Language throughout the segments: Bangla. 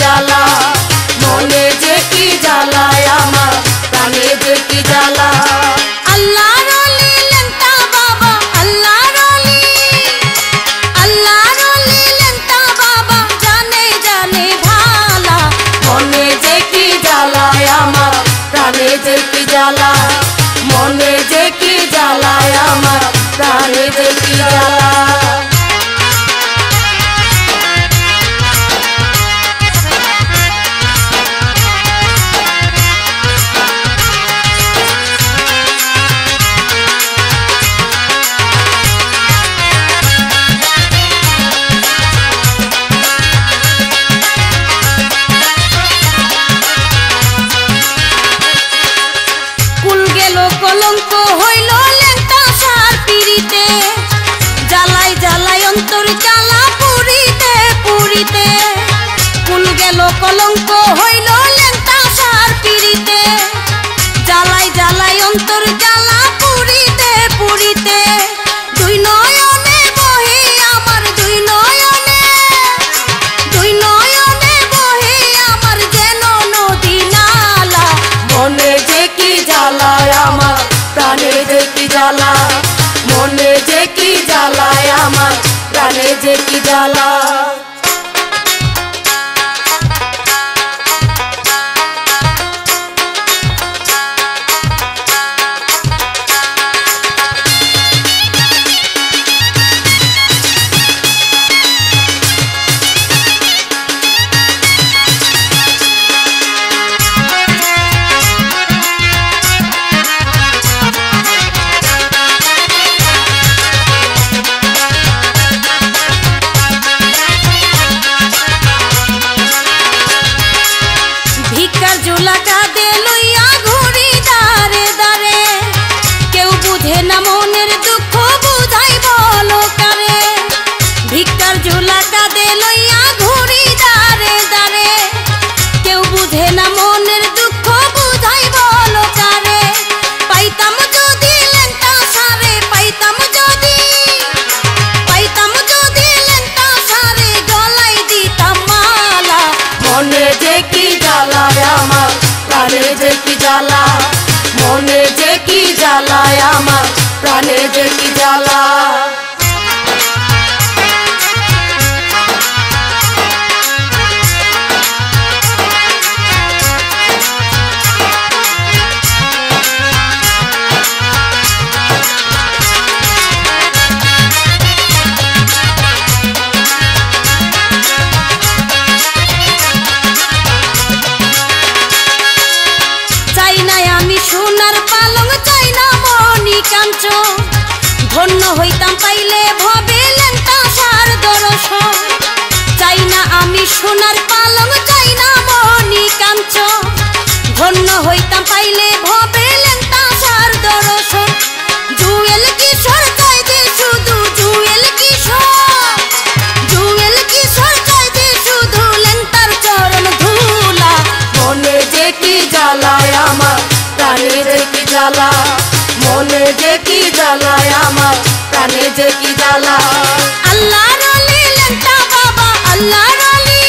জ্বালা মনে যে কি জ্বালায় আমার প্রাণে যে কি জ্বালা। আল্লাহর ওলি লেংটা বাবা আল্লাহর ওলি লেংটা বাবা জানে জানে ভালা মনে যে কি জ্বালায় আমার প্রাণে যে কি জ্বালা মনে যে কি জ্বালায় আমার প্রাণে যে কি জ্বালা। কলঙ্ক হইল লেংটা সার পিড়িতে জ্বালাই জ্বালাই অন্তর জ্বালা পুরিতে পুরিতে কুল গেল কলঙ্ক হইল লেংটা সার পিড়িতে জ্বালাই জ্বালাই অন্তর জ্বালা পুরিতে পুরিতে দুই নয়নে বহে আমার দুই নয়নে বহে আমার যেন নদী নালা মনে যে কি জ্বালায় আমার প্রাণে যে কি জ্বালা মনে যে কি জ্বালায় আমার প্রাণে যে কি জ্বালা। মনে যে কি জ্বালায় আমার প্রাণে যে কি জ্বালা। ধন্য হইতাম পাইলে ভবে লেংটা সার দর্শন চাই না আমি সোনার পালং চাই না মনি কাঞ্চন ধন্য হইতাম পাইলে ভবে লেংটা সার দর্শন জুয়েল কিশোর চাই যে শুধু জুয়েল কিশোর চাই যে শুধু লেংটার চরণ ধুলা মনে যে কি জ্বালায় আমার প্রাণে যে কি জ্বালা মনে যে কি জ্বালায় আমার প্রাণে যে কি জ্বালা। আল্লাহর ওলি লেংটা বাবা আল্লাহর ওলি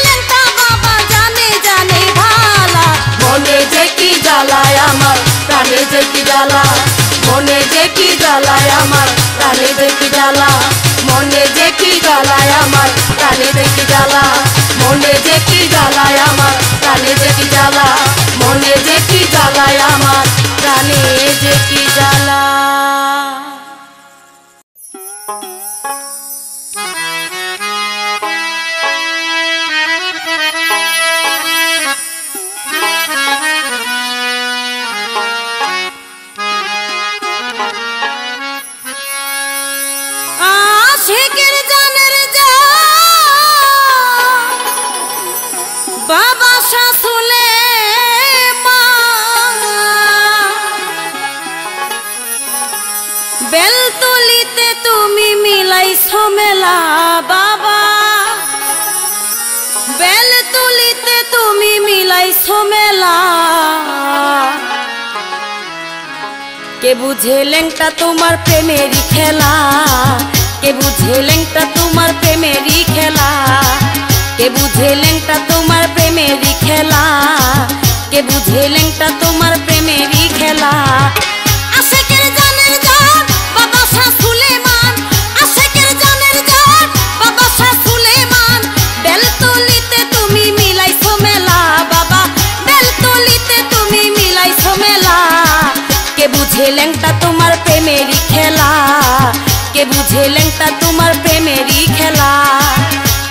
লেংটা বাবা জানে জানে ভালা মনে যে কি জ্বালায় আমার প্রাণে যে কি জ্বালা মনে যে কি জ্বালায় আমার প্রাণে যে কি জ্বালা মনে যে কি জ্বালায় আমার প্রাণে যে কি জ্বালা মনে যে কি জ্বালায় আমার প্রাণে যে কি জ্বালা মনে যে কি জ্বালায় আমার প্রাণে যে কি জ্বালা। আশিকের জানের যা বাবা শাসুলে বেলতলিতে তুমি মিলাইছো মেলা বাবা বেলতলিতে তুমি মিলাইছো মেলা কে বুঝে লেংটা তোমার প্রেমেরই খেলা কে বুঝে লেংটা তোমার প্রেমেরই খেলা কে বুঝে ল্যাংটা তোমার প্রেমেরই খেলা, কে বুঝে ল্যাংটা তোমার প্রেমেরই খেলা। আশেকের জানের জান বাবা শাহ সুলেমান, আশেকের জানের জান বাবা শাহ সুলেমান, বেলতলিতে তুমি মিলাইছো মেলা বাবা, বেলতলিতে তুমি মিলাইছো মেলা। কে বুঝে ল্যাংটা তোমার প্রেমেরই খেলা, কে বুঝে ল্যাংটা তোমার প্রেমেরই খেলা,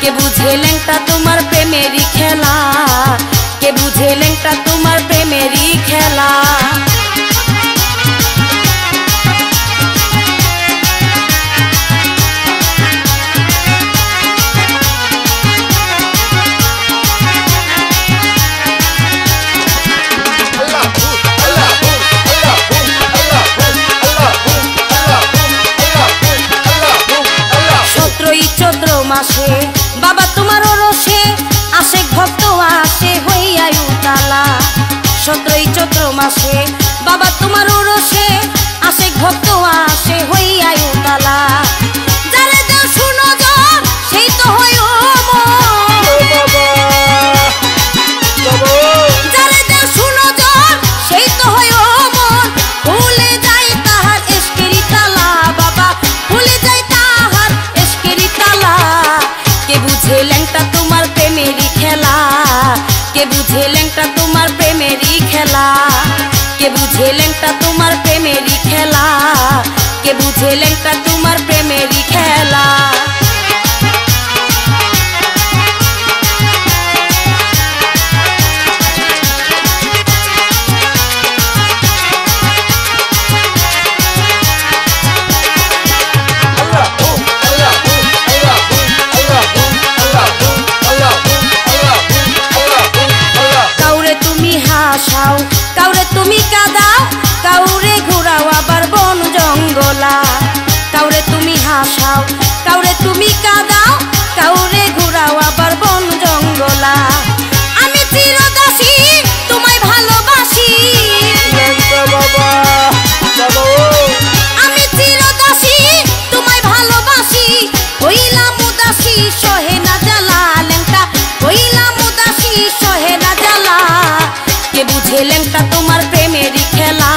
কে বুঝে ল্যাংটা তোমার প্রেমেরই খেলা, কে বুঝে ল্যাংটা তোমার প্রেমেরই খেলা। মাসে বাবা তোমার রসে আশেক ভক্ত আসে হইয়া উতালা, 17 চৈত্র মাসে বাবা তোমার রসে আশেক ভক্ত আসে হইয়া উতালা। যারে দেও শুনো জন সেই তো হয় যারে দেও শুনো জন সেই তো হয় মন, ভুলে যায় তাহার এসকেরি তালা বাবা, ভুলে যায় তাহার এসকেরি তালা। কে বুঝে ল্যাংটা তোমার প্রেমেরই খেলা, কে বুঝে ল্যাংটা তোমার প্রেমেরই খেলা, কে বুঝে ল্যাংটা তোমার প্রেমেরই খেলা, কে বুঝে ল্যাংটা তোমার প্রেমেরই খেলা। কাউরে তুমি কাঁদাও, কাউরে ঘুরাও আবার বন জঙ্গলা, কাউরে তুমি হাসাও, কাউরে তুমি কাঁদাও, কাউরে ঘুরাও আবার বন জঙ্গলা। আমি চিরদাসী তোমায় ভালোবাসি আমি চিরদাসী তোমায় ভালোবাসি, হইলাম উদাসী সহে না জ্বালা ল্যাংটা, হইলাম উদাসী সহে না জ্বালা। কে বুঝে ল্যাংটা তোমার প্রেমেরই খেলা,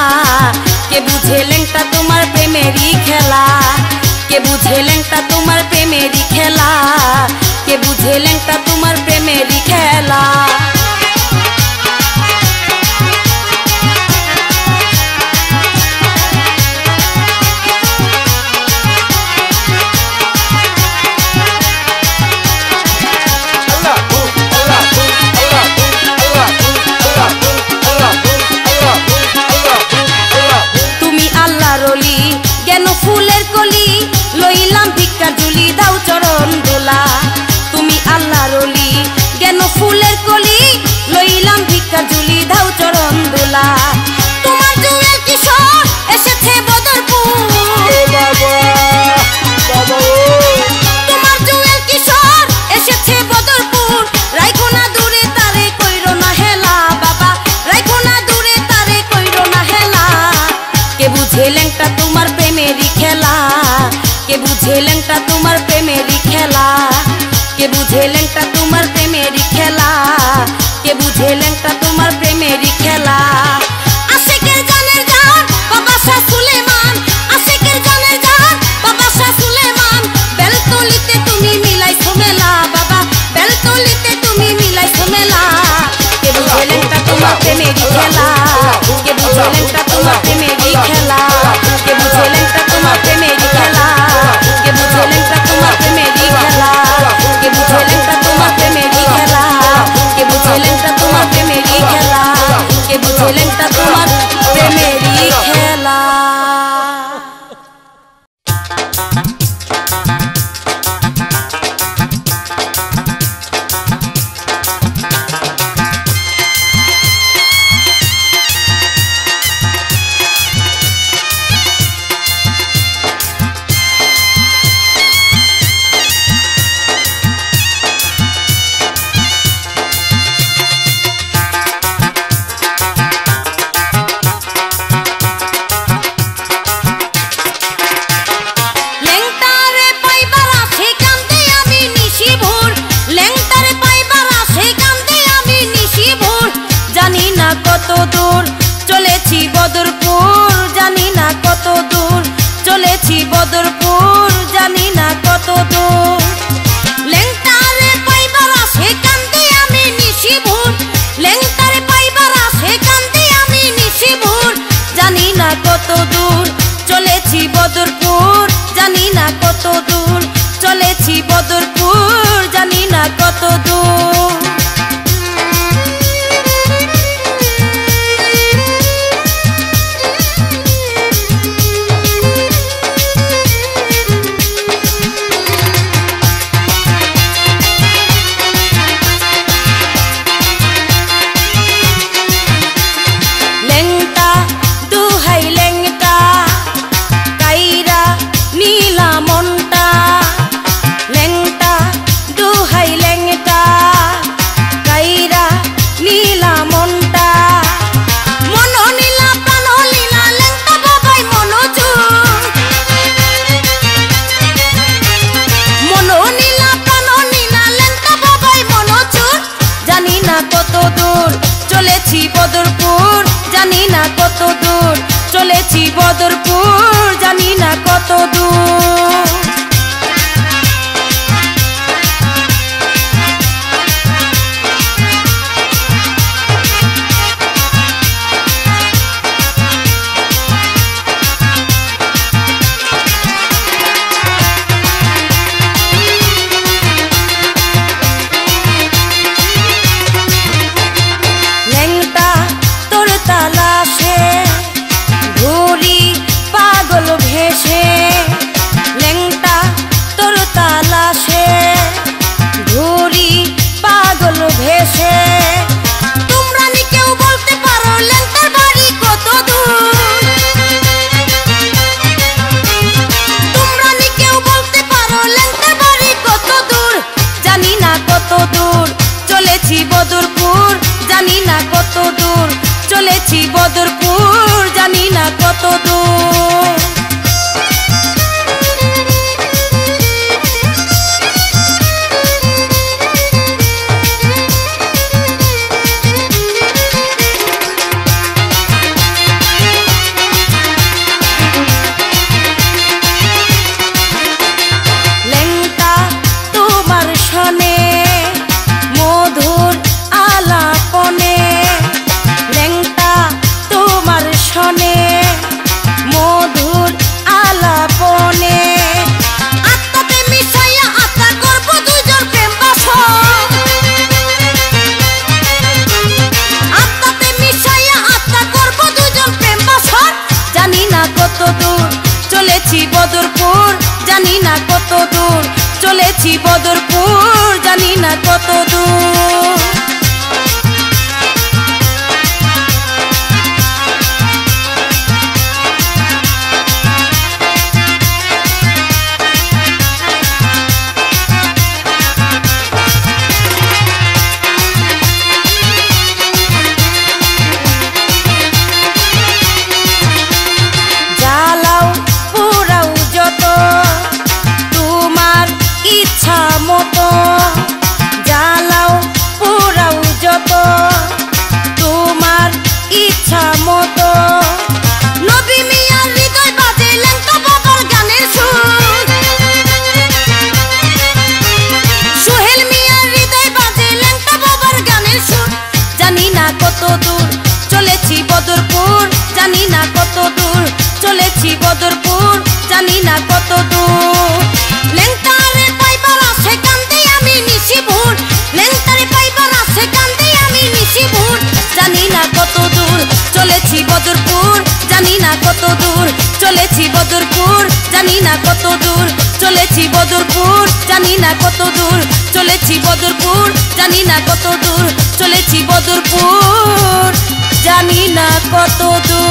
কে বুঝে ল্যাংটা তোমার প্রেমেরই খেলা, কে বুঝে ল্যাংটা তোমার প্রেমেরই খেলা, কে বুঝে ল্যাংটা তোমার প্রেমেরই খেলা। ফুলের কলি লইলাম ভিক্ষার ঝুলি দাও চরণ দোলা, তুমি আল্লাহর ওলি জ্ঞান ফুলের কলি লইলাম ভিক্ষার ঝুলি দাও চরণ দোলা। তোমার জুয়েল কিশোর এসেছে বদরপুর, তোমার জুয়েল কিশোর এসেছে বদরপুর, রাইখো না দূরে তারে কইরো না হেলা বাবা, রাইখো না দূরে তারে কইরো না হেলা। কে বুঝে ল্যাংটা তোমার প্রেমেরই খেলা, কে বুঝে ল্যাংটা তোমার প্রেমেরই খেলা, কে বুঝে ল্যাংটা তোমার প্রেমেরই খেলা, কে বুঝে ল্যাংটা তোমার প্রেমেরই খেলা। আশেকের জানের জান বাবা শাহ সুলেমান, আশেকের জানের জান বাবা শাহ সুলেমান, বেলতলিতে তুমি মিলাইছো মেলা বাবা, বেলতলিতে তুমি মিলাইছো মেলা। কে বুঝে ল্যাংটা তোমার প্রেমেরই খেলা, কে বুঝে ল্যাংটা তোমার প্রেমেরই খেলা, কে বুঝে ল্যাংটা তোমার প্রেমেরই খেলা, কে বুঝে ল্যাংটা তোমার প্রেমেরই খেলা, কে বুঝে ল্যাংটা তোমার প্রেমেরই খেলা, কে বুঝে ল্যাংটা তোমার প্রেমেরই খেলা, কে বুঝে ল্যাংটা তোমার প্রেমেরই খেলা। দূর চলেছি বদরপুর, জানি না কত দূর চলেছি বদরপুর, জানি না কত দূর। লেংটারে পাইবার আসে কান্দে আমি নিশিভোর, লেংটারে পাইবার আসে কান্দে আমি নিশিভোর, জানি না কত দূর চলেছি বদরপুর, জানি না কত দূর চলেছি বদরপুর, জানি না কত দূর। বদরপুর জানি না কত দূর চলেছি বদরপুর, জানি না কত দূর। বদরপুর জানি না কত দূর চলেছি বদরপুর, জানি না কত দূর। লেংটা তোমার শনে মধুর আলাপনে, লেংটা তোমার শনে মধুর আলাপনে, আত্মাতে মিশাইয়া আত্মা করব দুইজন প্রেম বাসন, আত্মাতে মিশাইয়া আত্মা করব দুইজন প্রেম বাসন, জানি না কত দূর চলেছি বদরপুর, জানি না কত দূর চলেছি বদরপুর, জানি না কত দূর। জ্বালাও পুরাও যত তোমার ইচ্ছা মতো, জ্বালাও পুরাও যত তোমার ইচ্ছা মতো, নবী মিয়ার হৃদয় বাজে লেংটা বাবার গানের সুর, সোহেল মিয়ার হৃদয় বাজে লেংটা বাবার গানের সুর, জানি না কত দূর চলেছি বদরপুর, জানি না কত দূর চলেছি বদরপুর, জানি না কত দূর। লেংটারে পাইবার আসে কান্দে আমি নিশিভোর, লেংটারে পাইবার আসে কান্দে আমি নিশিভোর, জানি না কত দূর চলেছি বদরপুর, জানি না কত দূর চলেছি বদরপুর, জানি না কত দূর চলেছি বদরপুর, জানি না কত দূর চলেছি বদরপুর, জানি না কত দূর চলেছি বদরপুর, জানি না কত দূর।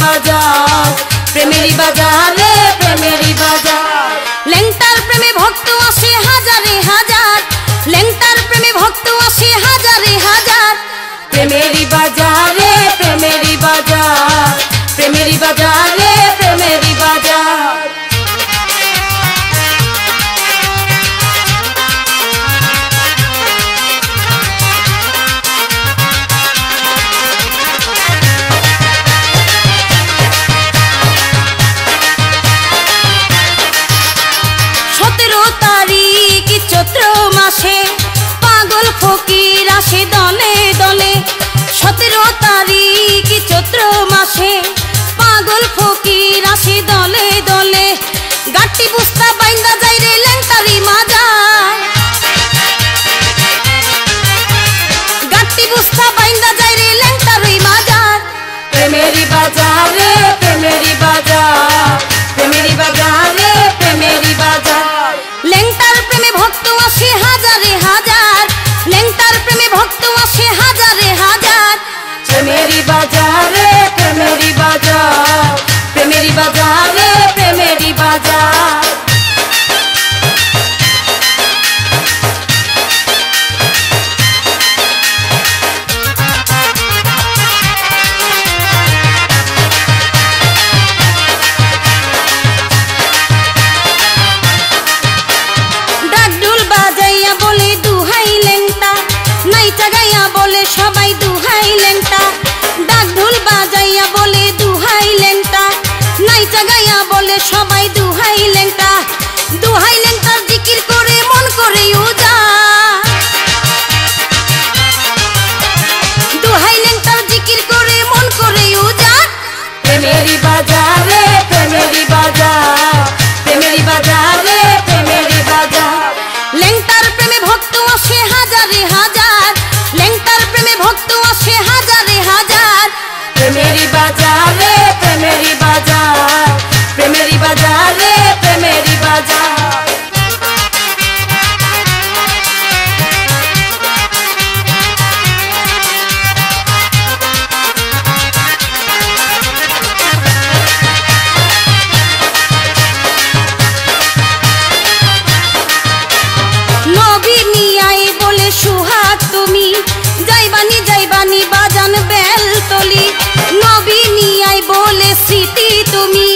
বাজার প্রেমেরই বাজার রে প্রেমেরই বাজার। ল্যাংটার প্রেমে ভক্ত আসে হাজারে হাজার, ল্যাংটার প্রেমে ভক্ত আসে হাজারে হাজার। প্রেমেরই বাজার রে প্রেমেরই বাজার প্রেমেরই বাজার রে প্রেমেরই বাজার। চৈত্র মাসে পাগল ফকির আসে দলে দলে। 17 তারিখ চৈত্র মাসে পাগল ফকির আসে দলে দলে। গাটি বুস্তা বাইন্দা যাই রে ল্যাংটারি মাজার, গাটি বুস্তা বাইন্দা যাই রে ল্যাংটারি মাজার। প্রেমেরই বাজার রে প্রেমেরই বাজার প্রেমেরই বাজার রে প্রেমেরই বাজার। ল্যাংটার প্রেমে ভক্ত আসে হাজারে হাজার, ল্যাংটার প্রেমে ভক্ত আসে হাজারে হাজার। প্রেমেরই বাজার রে প্রেমেরই বাজার প্রেমেরই বাজার রে প্রেমেরই বাজার। সবাই দুহাই ল্যাংটা, ডাক ঢোল বাজাইয়া বলে দুহাই ল্যাংটা, নাইচা গাইয়া বলে সবাই দুহাই ল্যাংটা। দুহাই ল্যাংটার জিকির করে মন করে উজাড়, দুহাই ল্যাংটার জিকির করে মন করে উজাড়। প্রেমেরই বাজার রে প্রেমেরই বাজার প্রেমেরই বাজার রে প্রেমেরই বাজার। ল্যাংটার প্রেমে ভক্ত আসে হাজারে হাজার, ল্যাংটার প্রেমে ভক্ত আসে হাজারে হাজার। প্রেমেরই বাজার রে প্রেমেরই বাজার প্রেমেরই বাজার রে প্রেমেরই বাজার। নবী মিয়াই বলে সুহাগ তুমি, যাইবানি যাইবানি বাজান বেলতলি। নবী মিয়াই বলে স্মৃতি তুমি,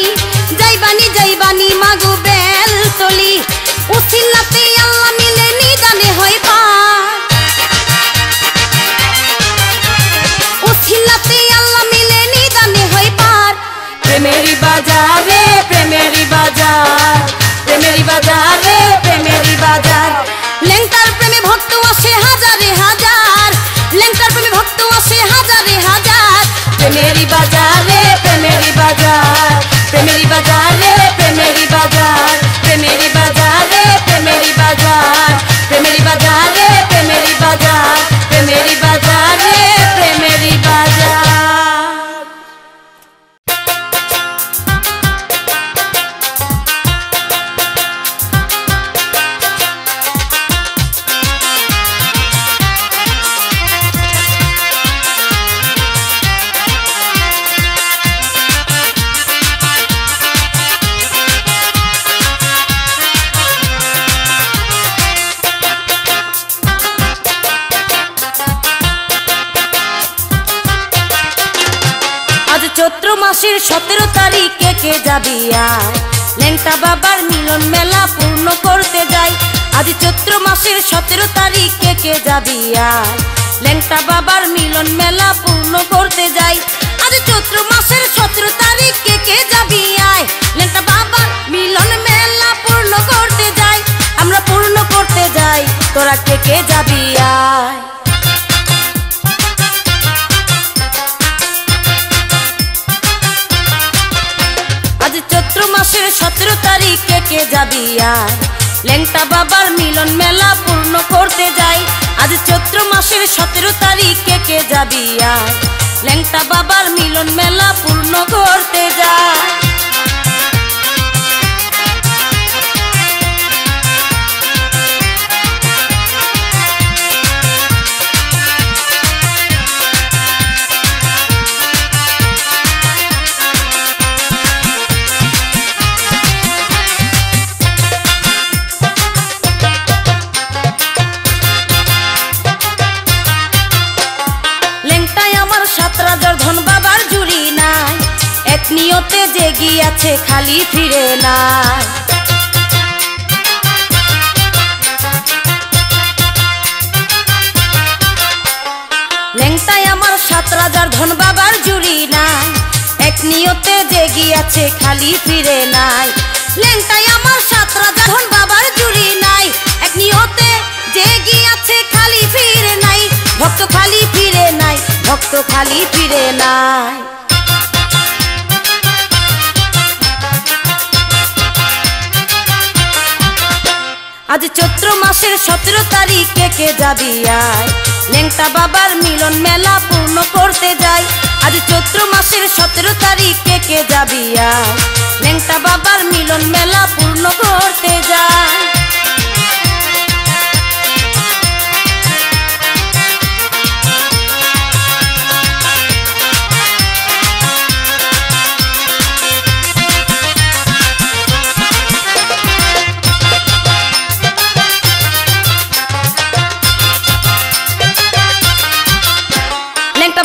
যাইবানি যাইবানি মাগো বেলতলি। উসিলাতে আল্লাহ মিলে নিদানে হয় পার, উসিলাতে আল্লাহ মিলে নিদানে হয় পার। প্রেমেরই বাজার রে প্রেমেরই বাজার প্রেমেরই বাজার রে প্রেমেরই বাজার। ল্যাংটার প্রেমে ভক্ত আসে হাজারে হাজার, ল্যাংটার প্রেমে ভক্ত আসে হাজারে হাজার। প্রেমেরই বাজার রে প্রেমেরই বাজার প্রেমেরই বাজার রে প্রেমেরই বাজার প্রেমেরই বাজার রে প্রেমেরই বাজার প্রেমেরই বাজার রে প্রেমেরই বাজার প্রেমেরই বাজার রে প্রেমেরই বাজার। চৈত্র মাসের 17 তারিখে কে যাবি আয়, ল্যাংটা বাবার মিলন মেলা পূর্ণ করতে যাই। আজ চৈত্র মাসের 17 তারিখে কে যাবি আয়, ল্যাংটা বাবার মিলন মেলা পূর্ণ করতে যাই। আজ চৈত্র মাসের 17 তারিখে কে যাবি আয়, ল্যাংটা বাবার মিলন মেলা পূর্ণ করতে যাই। আমরা পূর্ণ করতে যাই, তোরা কে কে যাবি আয়। চৈত্র মাসের 17 তারিখে কে যাবি আয়, ল্যাংটা বাবার মিলন মেলা পূর্ণ করতে যাই। আজ চৈত্র মাসের 17 তারিখে কে যাবি আয়, ল্যাংটা বাবার মিলন মেলা পূর্ণ করতে যাই। নিয়তে জেগিয়াছে খালি ফিরে না। লেংটায় আমার 7 রাজার ধন বাবার জুড়ি নাই, এক নিয়তে জেগিয়াছে খালি ফিরে নাই। লেংটায় আমার 7 রাজার ধন বাবার জুড়ি নাই, এক নিয়তে জেগিয়াছে খালি ফিরে নাই। ভক্ত খালি ফিরে নাই, ভক্ত খালি ফিরে নাই। আজ চৈত্র মাসের 17 তারিখে কে যাবি আয়, লেংটা বাবার মিলন মেলা পূর্ণ করতে যাই। আজ চৈত্র মাসের 17 তারিখে কে যাবি আয়, লেংটা বাবার মিলন মেলা পূর্ণ করতে যাই।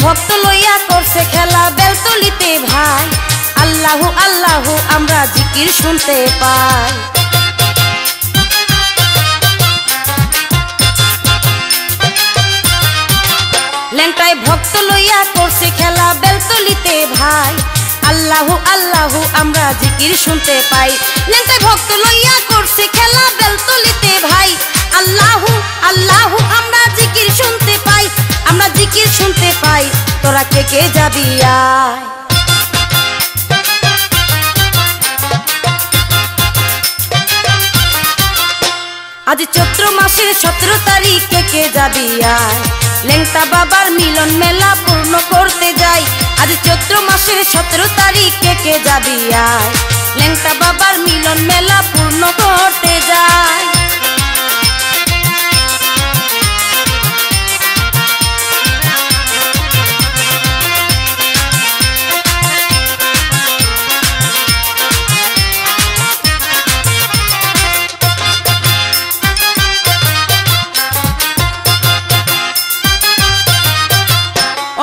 ভক্ত লইয়া করছে খেলা বেলতলিতে ভাই, আল্লাহু আল্লাহু আমরা জিকির শুনতে পাই। লেংটায় ভক্ত লইয়া করছে খেলা বেলতলিতে ভাই, আল্লাহু আল্লাহু আমরা জিকির শুনতে পাই। লেংটায় ভক্ত লইয়া করছে খেলা বেলতলিতে ভাই, আল্লাহু আল্লাহু আমরা জিকির শুনতে পাই, আমরা জিকির শুনতে পাই। তোরা কে কে যাবি আয়, আজ চৈত্র মাসের 17 তারিখে কে যাবি আয়, লেংটা বাবার মিলন মেলা পূর্ণ করতে যাই। আজ চৈত্র মাসের 17 তারিখে কে যাবি আয়, লেংটা বাবার মিলন মেলা পূর্ণ করতে যাই।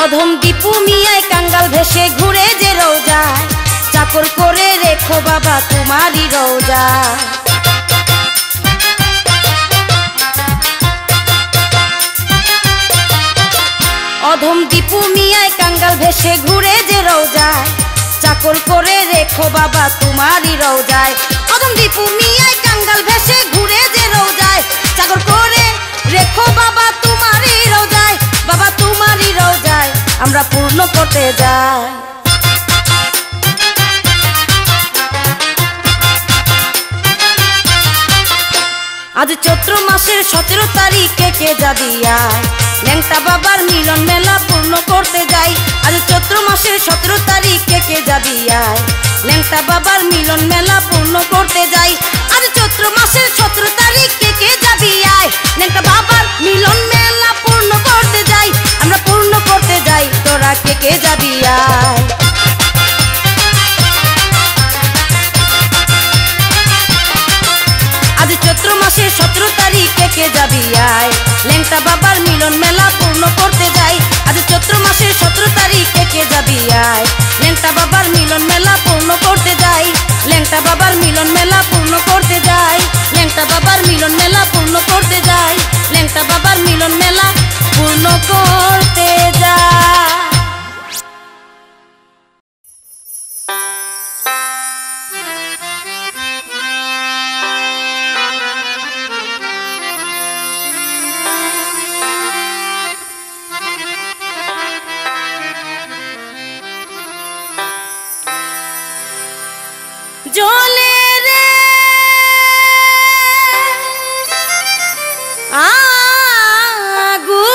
অধম দীপু মিয়ায় কাঙ্গাল ভেসে ঘুরে যে রোজায়, চাকর করে রেখো বাবা তোমারই রোজা। অধম দীপু মিয়ায় কাঙ্গাল ভেসে ঘুরে যে রোজায়, চাকর করে রেখো বাবা তোমারই রোজায়। অধম দীপু মিয়ায় কাঙ্গাল ভেসে ঘুরে যে রোজায়, চাকর করে রেখো বাবা তোমারই রোজায়, বাবা তোমারই রোজায় আমরা পূর্ণ করতে যাই। আজ চৈত্র মাসের 17 তারিখে কে যাবি আয়, লেংটা বাবার মিলন মেলা পূর্ণ করতে যাই। আজ চৈত্র মাসের 17 তারিখে কে যাবি আয়, লেংটা বাবার মিলন মেলা পূর্ণ করতে যাই। আজ চৈত্র মাসের 17 তারিখে কে যাবি আয়, লেংটা বাবার মিলন মেলা পূর্ণ করতে যাই, আমরা পূর্ণ করতে যাই। তোরা কে কে যাবি আয়, আজ চৈত্র মাসের 17 তারিখে কে যাবি আয়, লেংটা বাবার মিলন মেলা পূর্ণ করতে যাই। আজ চৈত্র মাসের 17 তারিখে কে যাবি আয়, লেংটা বাবার মিলন মেলা পূর্ণ করতে যাই, লেংটা বাবার মিলন মেলা পূর্ণ করতে যাই, লেংটা বাবার মিলন মেলা পূর্ণ করতে যাই, লেংটা বাবার মিলন মেলা পূর্ণ করতে যাই। জলে রে আগু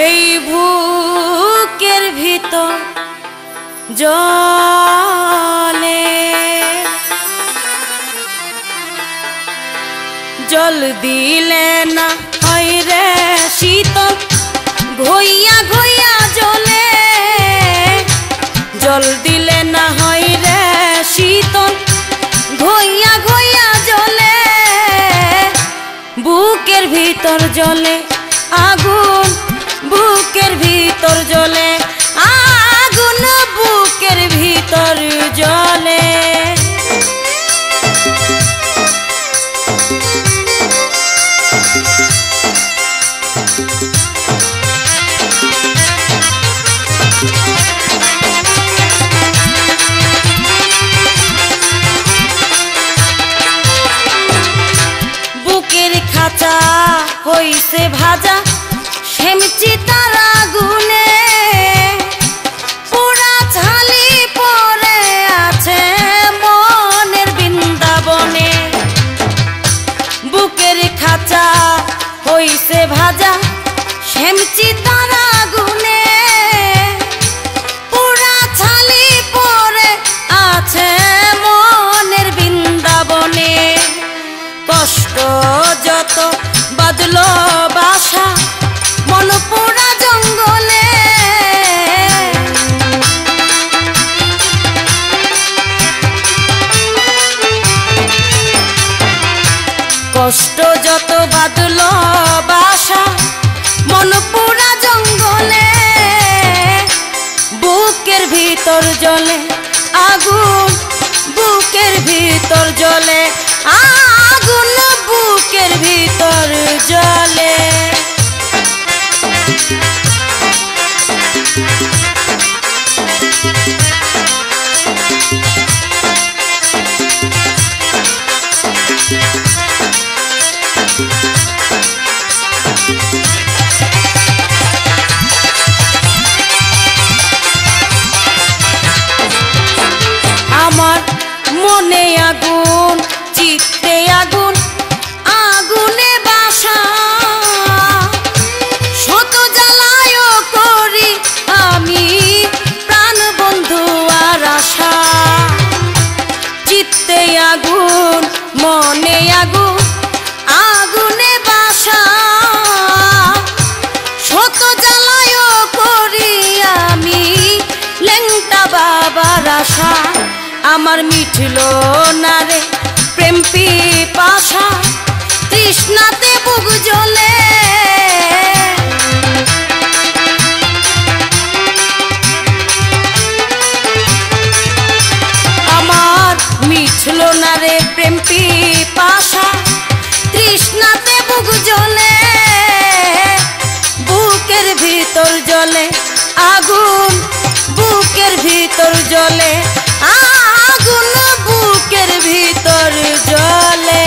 এই বুকের ভিতর জলে, জল দিলে না হয় রে শীতল, ঘইয়া ঘইয়া জলে, জল দিলে না হয় রে শীতল, ঘইয়া ঘইয়া জলে, বুকের ভিতর জলে আগুন, বুকের ভিতর ভিতর জ্বলে, আগুন বুকের ভিতর জ্বলে। বুকের খাঁচা হইছে ভাজা সেমচি তার আগুনে, পোড়া ছালি পড়ে আছে মনের বৃন্দাবনে। বুকের খাঁচা হইছে ভাজা সেমচি তার আগুনে, পোড়া ছালি পড়ে আছে মনের বৃন্দাবনে। কষ্ট যত বাদলো বাসা মন পোড়া জঙ্গলে, কষ্ট যত বাদলো বাসা মন পোড়া জঙ্গলে। বুকের ভিতর জ্বলে আগুন, বুকের ভিতর জ্বলে আগুন, বুকের ভিতর জ্বলে। আমার মনে আগুন, চিত্তে আগুন, আগুনে বাসা, শত জ্বালায় করি আমি প্রাণ বন্ধু আর আশা। চিত্তে আগুন, মনে আগুন, আগুনে বাসা, শত জ্বালায় করি আমি লেংটা বাবার আশা। আমার মিঠল না রে প্রেম পিপাসা, তৃষ্ণাতে বুক জ্বলে। আমার মিঠল না রে প্রেম পিপাসা, তৃষ্ণাতে বুক জ্বলে। বুকের ভিতর জ্বলে আগুন, বুকের ভিতর জ্বলে আগুন, বুকের ভিতর জ্বলে।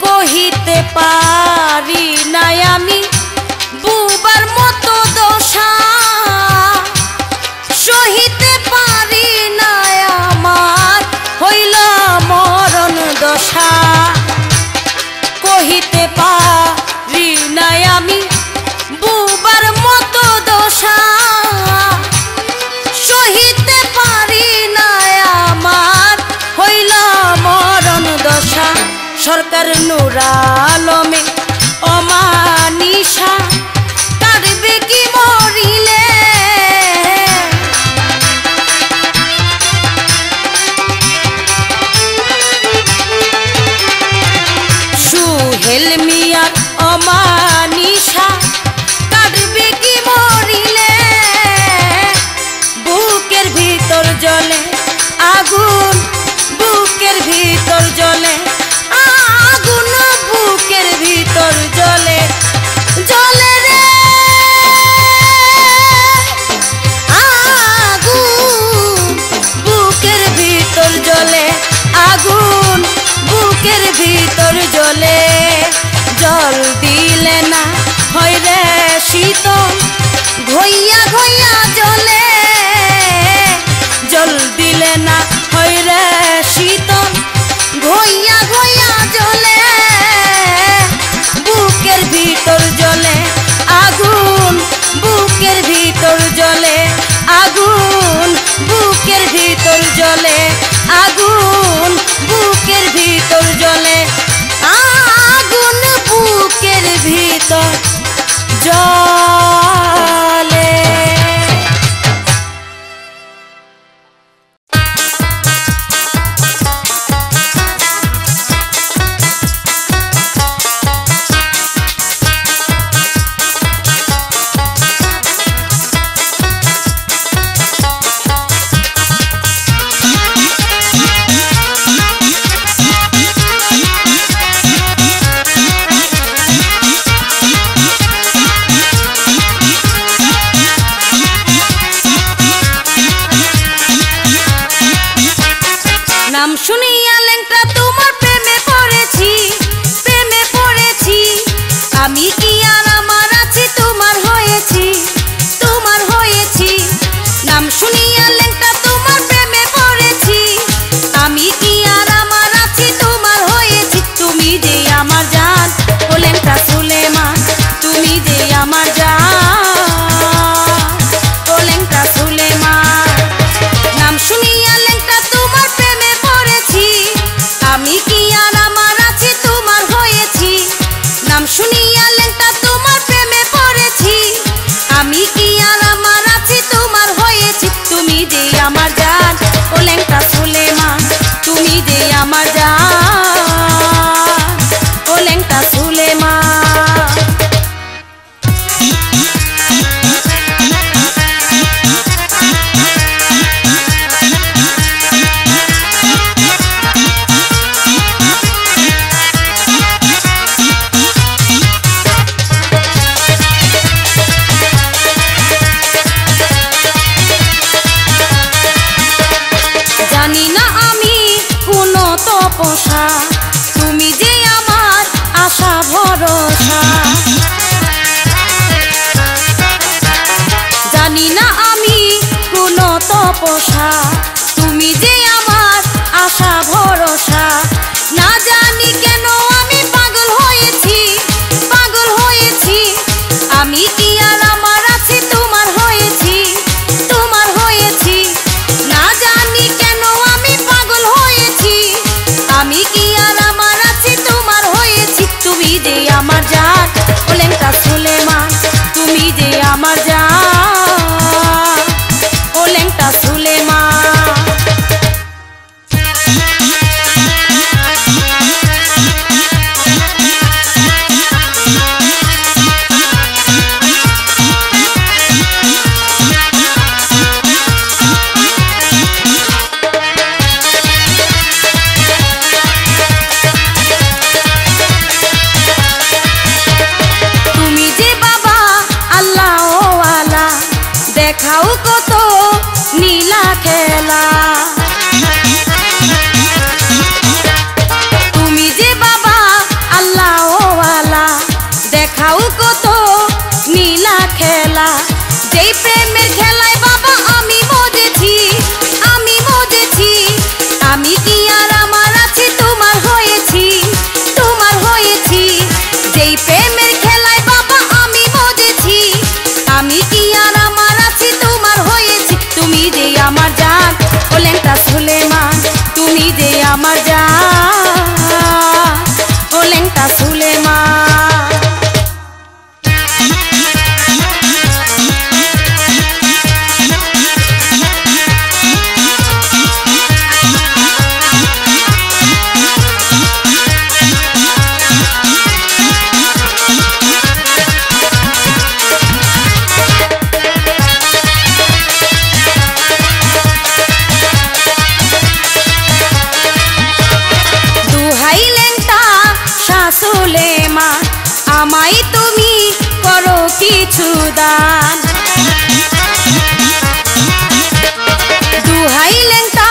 কহিতে পারি নাই আমি বুবার মতো দশা, সহিতে পারি নাই আমার হইল মরণ দশা। কহিতে পারি নাই আমি বুবার মতো দশা, সহিতে পারি নাই আমার হইল মরণ দশা। সরকার নূর আলমে অমানিসা কাটবে কি মরিলে, সুহেল মিয়ার অমানিসা কাটবে কি মরিলে। বুকের ভিতর জ্বলে আগুন, বুকের ভিতর জ্বলে আগুন, বুকের ভিতর ভিতর জলে। নাম শুনিয়া লেংটা তোমার প্রেমে পড়েছি, প্রেমে পড়েছি। আমি কি আর আমার আছি তোমার হয়েছি, তোমার হয়েছি। নাম শুনিয়া লেংটা তোমার প্রেমে পড়েছি, আমি কি আর আমার আছি তোমার হয়েছি। তুমি যে আমার জান ও লেংটা সুলেমান, তুমি যে আমার জান ও লেংটা সুলেমান। নাম শুনিয়া লেংটা তোমার প্রেমে পড়েছি, আমি কি আর আমার আছি তোমার হয়েছি। নাম শুনিয়া লেংটা তোমার প্রেমে পড়েছি, আমি কি আর আমার আছি তোমার হয়েছি। তুমি যে আমার জান ও লেংটা সুলেমান, তুমি যে আমার জান ও লেংটা সুলেমান। জানি না আমি কোন তপস্যা, তুমি যে আমার আশা ভরসা। জানি না আমি কোন তপস্যা, তুমি যে আমার আশা ভরসা। না জানি কেন আমি পাগল হয়েছি, পাগল হয়েছি। আমি কি আর আমার আছি তোমার হয়েছি, তোমার হয়েছি। না জানি কেন আমি পাগল হয়েছি, আমি কি আর আমার আছি তোমার হয়েছি। তুমি যে আমার জান ও লেংটা সুলেমান, তুমি যে আমার জান ও লেংটা সুলেমান। তুমি যে বাবা আল্লাহ ওয়ালা, দেখাও কত নীলা খেলা। তুমি যে বাবা আল্লাহ ওয়ালা, দেখাও কত নীলা খেলা। যেই প্রেমের খেলায় বাবা আমি মজেছি, আমি মজেছি। আমি কি আর আমার আছি তোমার হয়েছি, তোমার হয়েছি। যেই প্রেমের খেলায় বাবা আমি মজেছি, আমি কি আর আমার আছি তোমার হয়েছি। তুমি যে আমার জান ও লেংটা সুলেমান, তুমি যে আমার জান ও লেংটা সুলেমান। দুহাই লেংটা সুলেমান, আমায় তুমি করো কিছু দান। দুহাই লেংটা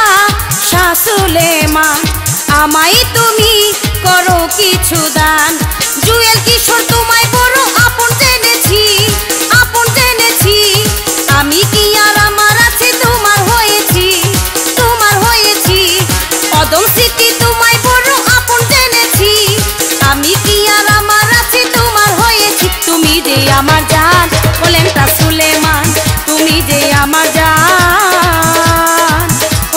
সুলেমান, আমায় তুমি করো কিছু দান। জুয়েল কিশোর তোমায় বড় আপন জেনেছি, আপন জেনেছি। আমি কি আর আমার আছি তোমার হয়েছি, তোমার হয়েছি। পদম স্মৃতি তোমায় বড় আপন জেনেছি, আমি কি আর আমার আছি তোমার হয়েছি। তুমি যে আমার জান ও লেংটা সুলেমান, তুমি যে আমার জান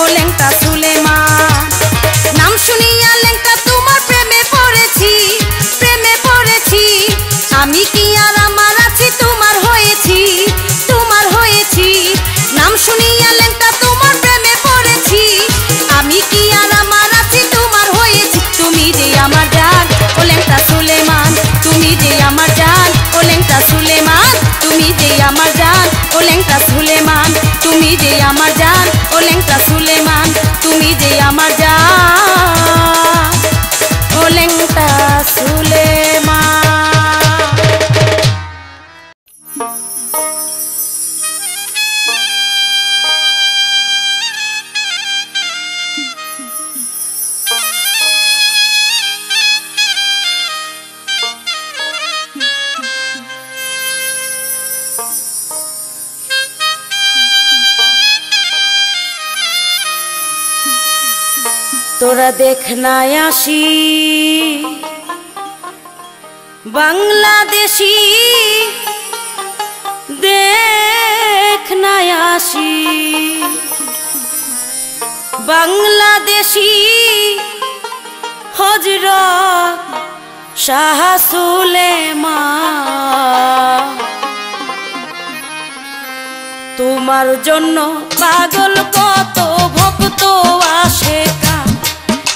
ও লেংটা সুলেমান। নাম শুনিয়া লেংটা তোমার প্রেমে পড়েছি, প্রেমে পড়েছি। আমি কি আর আমার আছি তোমার হয়েছি নাম শুনিয়া লেংটা তোমার প্রেমে পড়েছি আমি কি আর আমার আছি তোমার হয়েছি তুমি যে আমার জান ও লেংটা সুলেমান তুমি যে আমার জান ও লেংটা সুলেমান তুমি যে আমার জান ও লেংটা সুলেমান তুমি যে আমার জান ও লেংটা সুলেমান তুমি যে আমার জান ও লেংটা সুলেমান। তোরা দেখ না আসি বাংলাদেশি দেখ না আসি বাংলাদেশি হযরত শাহ সুলেমান তোমার জন্য পাগল কত ভক্ত আশেকা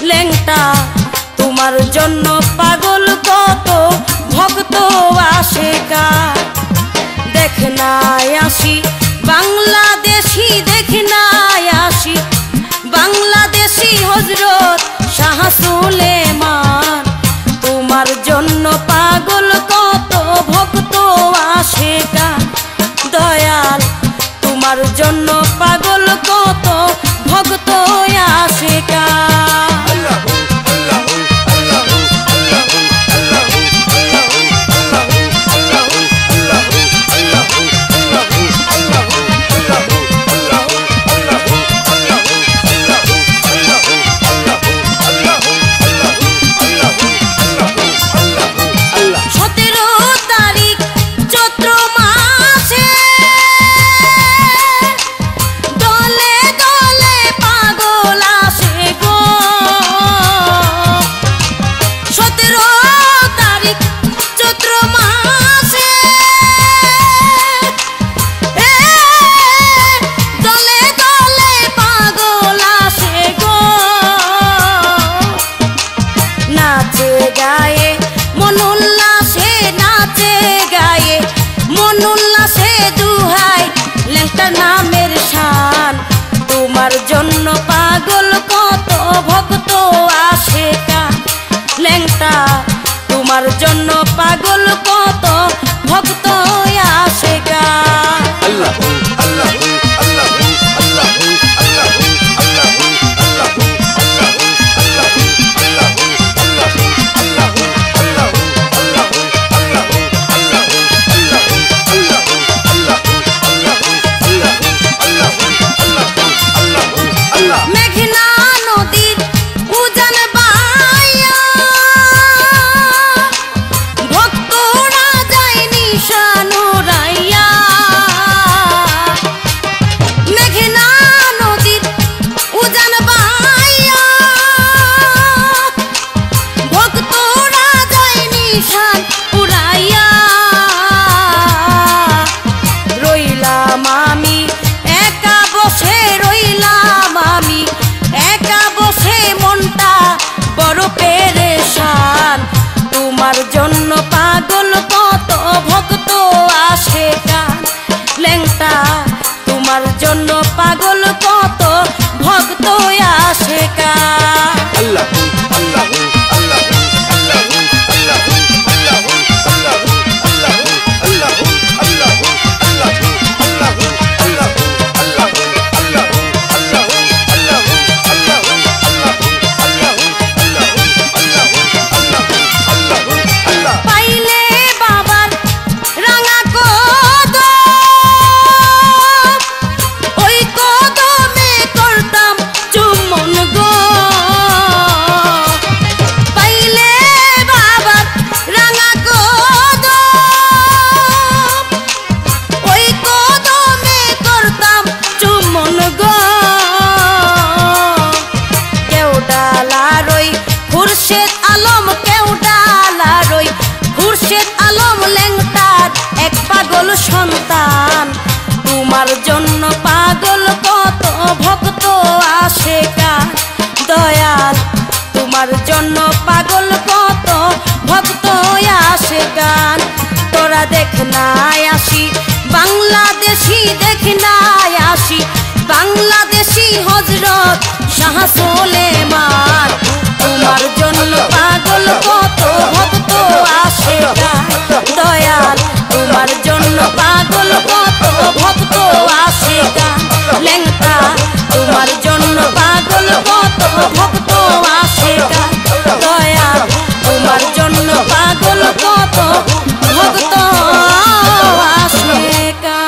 লেংটা তোমার জন্য পাগল কত ভক্ত আশেকা দেখ না আসি বাংলাদেশি দেখ না আসি বাংলাদেশি হযরত শাহ সুলেমান তোমার জন্য পাগল কত ভক্ত আশেকা দয়াল তোমার জন্য পাগল কত ভক্ত আশেকা। নামের শান তোমার জন্য পাগল কত ভক্ত আশেকা লেংটা তোমার জন্য পাগল কত ভক্ত আশেকা। আল্লাহ আল্লাহ আল্লাহ আল্লাহ মেঘনা নদীর উজান বাইয়া ভক্তরা তোমার জন্য পাগল কত ভক্ত আশেকার দয়াল, তোমার জন্য পাগল কত ভক্ত আশেকার। তোরা দেখ নাই আসি বাংলাদেশি, দেখ নাই আসি বাংলাদেশি হযরত শাহ সুলেমান। তোমার জন্য পাগল কত ভক্ত আশেকার দয়াল, তোমার জন্য পাগল কত ভক্ত আশেকার লেংটা। তোমার জন্য পাগল কত ভক্ত আশেকার দয়াল, তোমার জন্য পাগল কত ভক্ত আশেকার।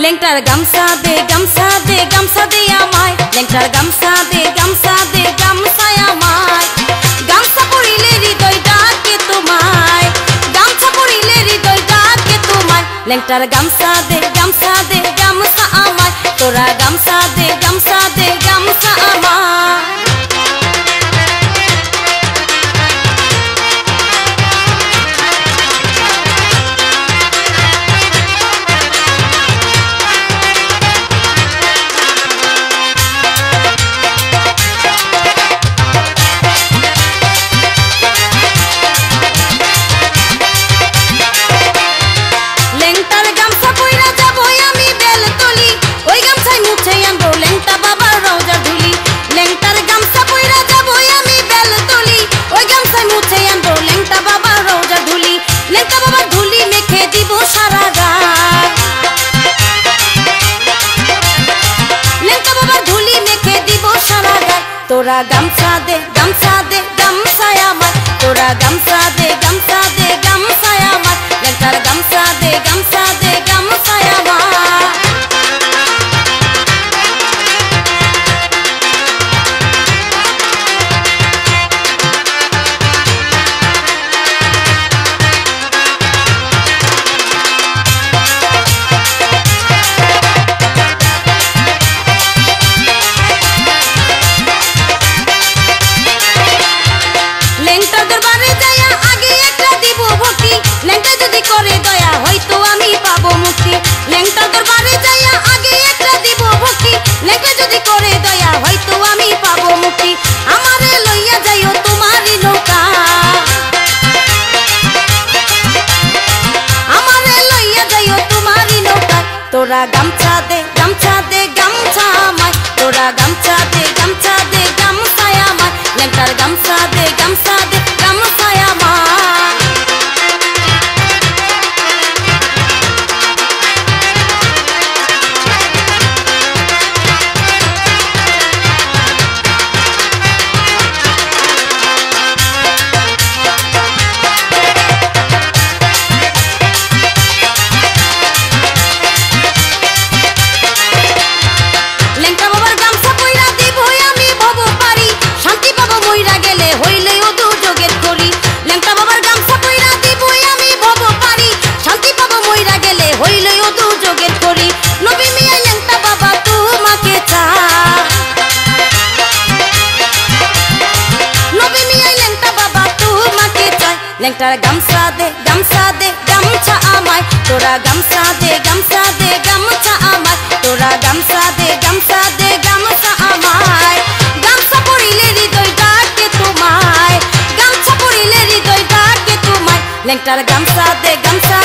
লেংটার গামছা দে গামছা দে গামছা দে আমায়, লেংটার গামছা দে গামছা দে গামছায় আমায়। গামছা পরিলে হৃদয় ডাকে তোমায়, গামছা পরিলে হৃদয় ডাকে তোমায়। লেংটার গামছা দে গামছা দে গামছা আমায়, তোরা গামছা দে গামছা দে গামছা আমায়। তোরা গামছা দে গামছা দে গামছায় আমায়, তোরা গামছা দে গামছা দে গামছায় আমায়। লেংটার গামছা দে গামছা দে গামছায় আমায়। তোরা গামছা দে গামছা দে গামছা আমায়, তোরা গামছা দে গামছা দে গামছায় আমায়। লেংটার গামছা দে গামছা দে গামছায় আমায়। লেংটার গামছা দে গামছা দে গামছা আমায়, তোরা গামছা দে গামছা দে গামছা আমায়। তোরা গামছা দে গামছা দে গামছা আমায়। গামছা পরিলে হৃদয় ডাকে তোমায়, গামছা পরিলে হৃদয় ডাকে তোমায়। লেংটার গামছা দে গামছা